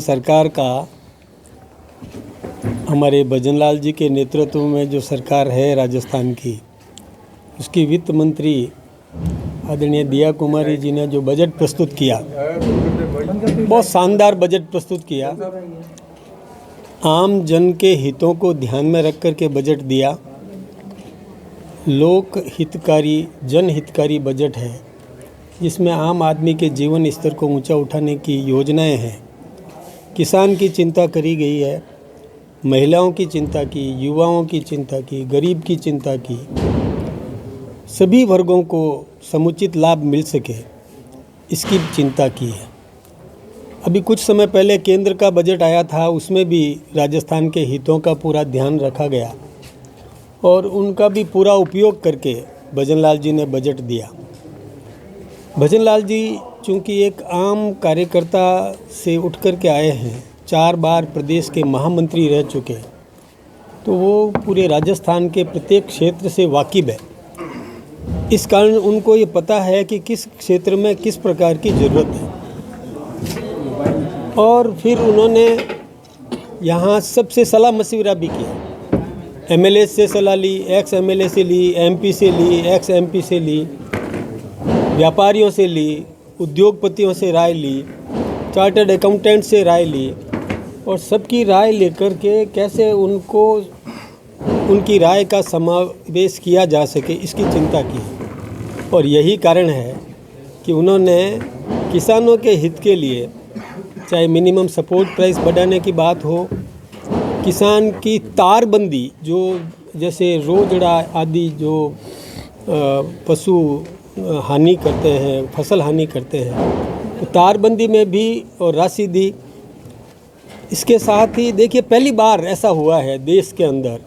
सरकार का हमारे भजनलाल जी के नेतृत्व में जो सरकार है राजस्थान की, उसकी वित्त मंत्री आदरणीय दिया कुमारी जी ने जो बजट प्रस्तुत किया, बहुत शानदार बजट प्रस्तुत किया। आम जन के हितों को ध्यान में रख कर के बजट दिया। लोक हितकारी, जन हितकारी बजट है, जिसमें आम आदमी के जीवन स्तर को ऊंचा उठाने की योजनाएं हैं। किसान की चिंता करी गई है, महिलाओं की चिंता की, युवाओं की चिंता की, गरीब की चिंता की, सभी वर्गों को समुचित लाभ मिल सके, इसकी चिंता की है। अभी कुछ समय पहले केंद्र का बजट आया था, उसमें भी राजस्थान के हितों का पूरा ध्यान रखा गया और उनका भी पूरा उपयोग करके भजनलाल जी ने बजट दिया। भजनलाल जी चूँकि एक आम कार्यकर्ता से उठ कर के आए हैं, 4 बार प्रदेश के महामंत्री रह चुके हैं, तो वो पूरे राजस्थान के प्रत्येक क्षेत्र से वाकिफ़ है। इस कारण उनको ये पता है कि किस क्षेत्र में किस प्रकार की ज़रूरत है। और फिर उन्होंने यहाँ सबसे सलाह मशविरा भी किया। एमएलए से सलाह ली, एक्स एमएलए से ली, एमपी से ली, एक्स एमपी से ली, व्यापारियों से ली, उद्योगपतियों से राय ली, चार्टर्ड अकाउंटेंट से राय ली और सबकी राय लेकर के कैसे उनकी राय का समावेश किया जा सके, इसकी चिंता की। और यही कारण है कि उन्होंने किसानों के हित के लिए, चाहे मिनिमम सपोर्ट प्राइस बढ़ाने की बात हो, किसान की तारबंदी, जो जैसे रोजड़ा आदि जो पशु हानि करते हैं, फसल हानि करते हैं, तो तारबंदी में भी और राशि दी। इसके साथ ही देखिए, पहली बार ऐसा हुआ है देश के अंदर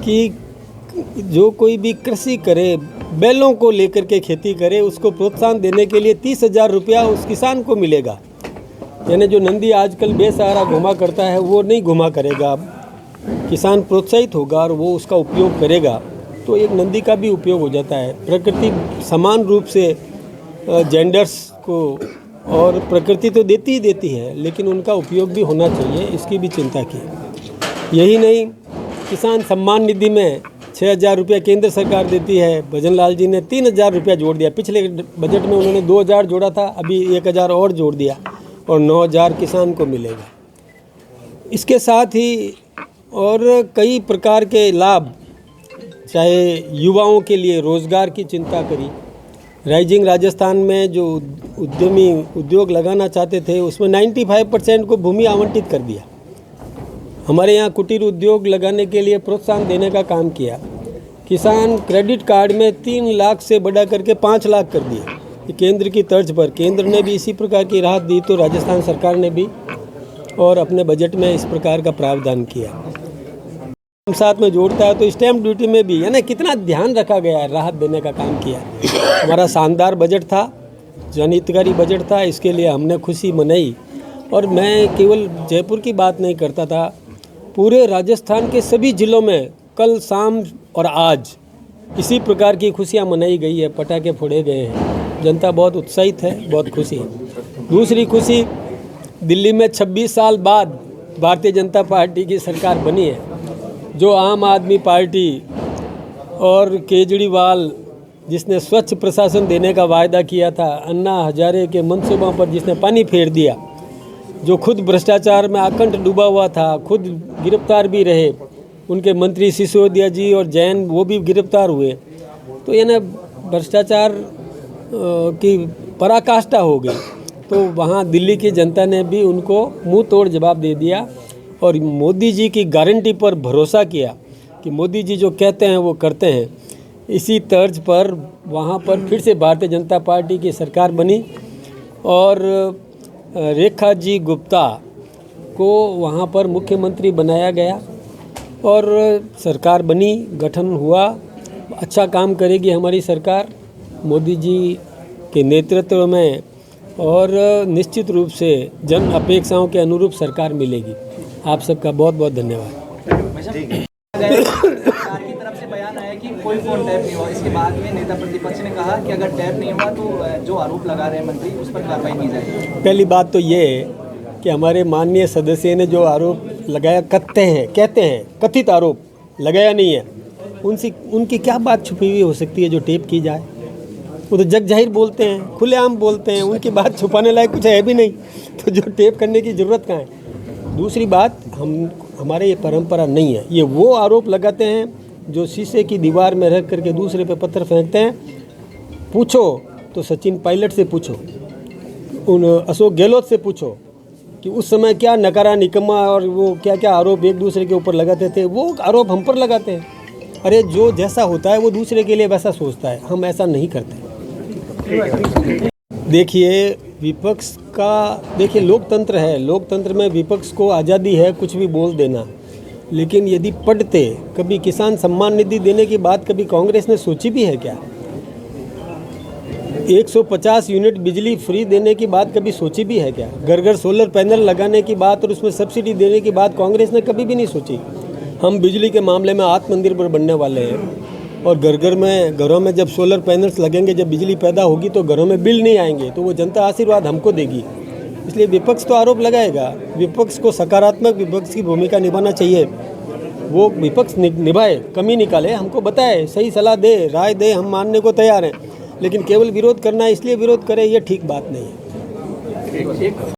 कि जो कोई भी कृषि करे, बैलों को लेकर के खेती करे, उसको प्रोत्साहन देने के लिए 30,000 रुपया उस किसान को मिलेगा। यानी जो नंदी आजकल बेसहारा घुमा करता है, वो नहीं घुमा करेगा। किसान प्रोत्साहित होगा और वो उसका उपयोग करेगा, तो एक नंदी का भी उपयोग हो जाता है। प्रकृति समान रूप से जेंडर्स को, और प्रकृति तो देती ही देती है, लेकिन उनका उपयोग भी होना चाहिए, इसकी भी चिंता की। यही नहीं, किसान सम्मान निधि में 6,000 रुपया केंद्र सरकार देती है, भजनलाल जी ने 3,000 रुपया जोड़ दिया। पिछले बजट में उन्होंने 2,000 जोड़ा था, अभी 1,000 और जोड़ दिया और 9,000 किसान को मिलेगा। इसके साथ ही और कई प्रकार के लाभ, चाहे युवाओं के लिए रोज़गार की चिंता करी। राइजिंग राजस्थान में जो उद्यमी उद्योग लगाना चाहते थे, उसमें 95% को भूमि आवंटित कर दिया। हमारे यहाँ कुटीर उद्योग लगाने के लिए प्रोत्साहन देने का काम किया। किसान क्रेडिट कार्ड में 3 लाख से बढ़ा करके 5 लाख कर दिए, केंद्र की तर्ज पर। केंद्र ने भी इसी प्रकार की राहत दी, तो राजस्थान सरकार ने भी और अपने बजट में इस प्रकार का प्रावधान किया। साथ में जोड़ता है तो स्टैम्प ड्यूटी में भी, यानी कितना ध्यान रखा गया है, राहत देने का काम किया। हमारा शानदार बजट था, जनहितकारी बजट था, इसके लिए हमने खुशी मनाई। और मैं केवल जयपुर की बात नहीं करता था, पूरे राजस्थान के सभी ज़िलों में कल शाम और आज इसी प्रकार की खुशियाँ मनाई गई है, पटाखे फोड़े गए हैं। जनता बहुत उत्साहित है, बहुत खुशी है। दूसरी खुशी, दिल्ली में 26 साल बाद भारतीय जनता पार्टी की सरकार बनी है। जो आम आदमी पार्टी और केजरीवाल जिसने स्वच्छ प्रशासन देने का वायदा किया था, अन्ना हजारे के मनसूबों पर जिसने पानी फेर दिया, जो खुद भ्रष्टाचार में आकंठ डूबा हुआ था, खुद गिरफ्तार भी रहे, उनके मंत्री सिसोदिया जी और जैन वो भी गिरफ्तार हुए, तो ये ना भ्रष्टाचार की पराकाष्ठा हो गई। तो वहाँ दिल्ली की जनता ने भी उनको मुंह तोड़ जवाब दे दिया और मोदी जी की गारंटी पर भरोसा किया कि मोदी जी जो कहते हैं वो करते हैं। इसी तर्ज पर वहाँ पर फिर से भारतीय जनता पार्टी की सरकार बनी और रेखा जी गुप्ता को वहाँ पर मुख्यमंत्री बनाया गया और सरकार बनी, गठन हुआ। अच्छा काम करेगी हमारी सरकार मोदी जी के नेतृत्व में और निश्चित रूप से जन अपेक्षाओं के अनुरूप सरकार मिलेगी। आप सबका बहुत बहुत धन्यवाद। सरकार की तरफ से बयान आया कि कोई फोन टैप नहीं हुआ। इसके बाद में नेता प्रतिपक्ष ने कहा कि अगर टैप नहीं हुआ तो जो आरोप लगा रहे हैं मंत्री, उस पर कार्रवाई की जाएगी। पहली बात तो ये है कि हमारे माननीय सदस्य ने जो आरोप लगाया कहते हैं कथित आरोप लगाया नहीं है, उनकी क्या बात छुपी हुई हो सकती है जो टेप की जाए? वो तो जग जाहिर बोलते हैं, खुलेआम बोलते हैं, उनकी बात छुपाने लायक कुछ है भी नहीं, तो जो टेप करने की ज़रूरत कहाँ है? दूसरी बात, हमारे ये परंपरा नहीं है। ये वो आरोप लगाते हैं जो शीशे की दीवार में रख करके दूसरे पे पत्थर फेंकते हैं। पूछो तो सचिन पायलट से पूछो, उन अशोक गहलोत से पूछो कि उस समय क्या नकारा निकम्मा और वो क्या क्या आरोप एक दूसरे के ऊपर लगाते थे, वो आरोप हम पर लगाते हैं। अरे जो जैसा होता है वो दूसरे के लिए वैसा सोचता है, हम ऐसा नहीं करते। देखिए विपक्ष का, देखिए लोकतंत्र है, लोकतंत्र में विपक्ष को आज़ादी है कुछ भी बोल देना, लेकिन यदि पढ़ते कभी किसान सम्मान निधि देने की बात कभी कांग्रेस ने सोची भी है क्या? 150 यूनिट बिजली फ्री देने की बात कभी सोची भी है क्या? घर घर सोलर पैनल लगाने की बात और उसमें सब्सिडी देने की बात कांग्रेस ने कभी भी नहीं सोची। हम बिजली के मामले में आत्मनिर्भर बनने वाले हैं और घरों में जब सोलर पैनल्स लगेंगे, जब बिजली पैदा होगी तो घरों में बिल नहीं आएंगे, तो वो जनता आशीर्वाद हमको देगी। इसलिए विपक्ष तो आरोप लगाएगा, विपक्ष को सकारात्मक विपक्ष की भूमिका निभाना चाहिए। वो विपक्ष निभाए, कमी निकाले, हमको बताए, सही सलाह दे, राय दे, हम मानने को तैयार हैं, लेकिन केवल विरोध करना है इसलिए विरोध करें, ये ठीक बात नहीं है।